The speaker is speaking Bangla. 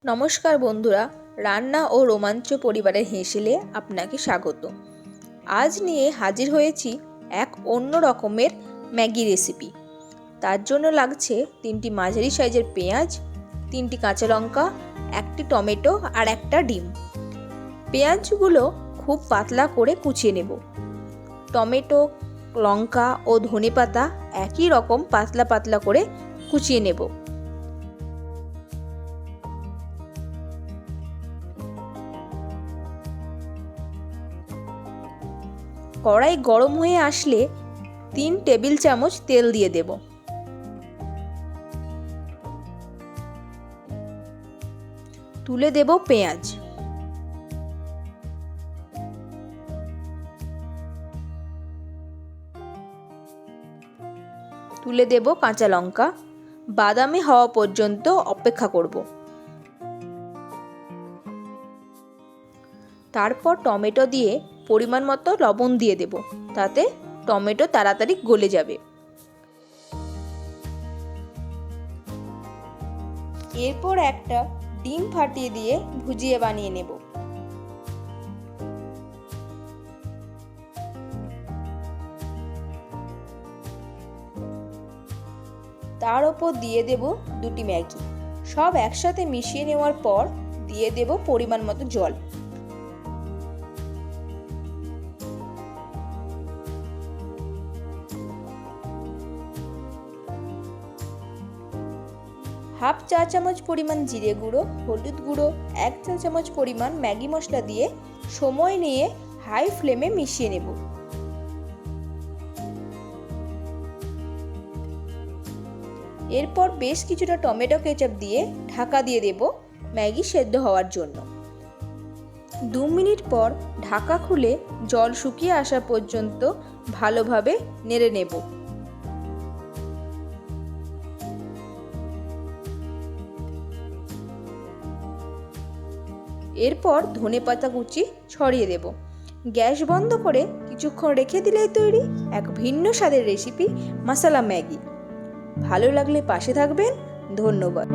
নমস্কার বন্ধুরা, রান্না ও রোমাঞ্চ পরিবারের হেসেলে আপনাকে স্বাগত। আজ নিয়ে হাজির হয়েছি এক অন্য রকমের ম্যাগি রেসিপি। তার জন্য লাগছে 3টি মাঝারি সাইজের পেঁয়াজ, 3টি কাঁচা লঙ্কা, 1টি টমেটো আর একটা ডিম। পেঁয়াজগুলো খুব পাতলা করে কুচিয়ে নেব। টমেটো, লঙ্কা ও ধনেপাতা একই রকম পাতলা পাতলা করে কুচিয়ে নেব। কড়াই গরম হয়ে আসলে 3 টেবিল চামচ তেল দিয়ে দেব। তুলে দেব পেঁয়াজ। তুলে দেব কাঁচা লঙ্কা। বাদামি হওয়া পর্যন্ত অপেক্ষা করব। তারপর টমেটো দিয়ে পরিমাণ মতো লবণ দিয়ে দেব, তাতে টমেটো তাড়াতাড়ি গলে যাবে। এরপর একটা ডিম ফাটিয়ে দিয়ে ভুজিয়া বানিয়ে নেব। তার ওপর দিয়ে দেব 2টি ম্যাগি। সব একসাথে মিশিয়ে নেওয়ার পর দিয়ে দেব পরিমাণ মতো জল। হাফ চা চামচ পরিমাণ জিরে গুঁড়ো, হলুদ গুঁড়ো, 1 চা চামচ পরিমাণ ম্যাগি মশলা দিয়ে সময় নিয়ে হাই ফ্লেমে মিশিয়ে নেব। এরপর বেশ কিছুটা টমেটো কেচাপ দিয়ে ঢাকা দিয়ে দেব ম্যাগি সেদ্ধ হওয়ার জন্য। 2 মিনিট পর ঢাকা খুলে জল শুকিয়ে আসা পর্যন্ত ভালোভাবে নেড়ে নেব। এরপর ধনেপাতা কুচি ছড়িয়ে দেব। গ্যাস বন্ধ করে কিছুক্ষণ রেখে দিলেই তৈরি এক ভিন্ন স্বাদের রেসিপি মশলা ম্যাগি। ভালো লাগলে পাশে থাকবেন। ধন্যবাদ।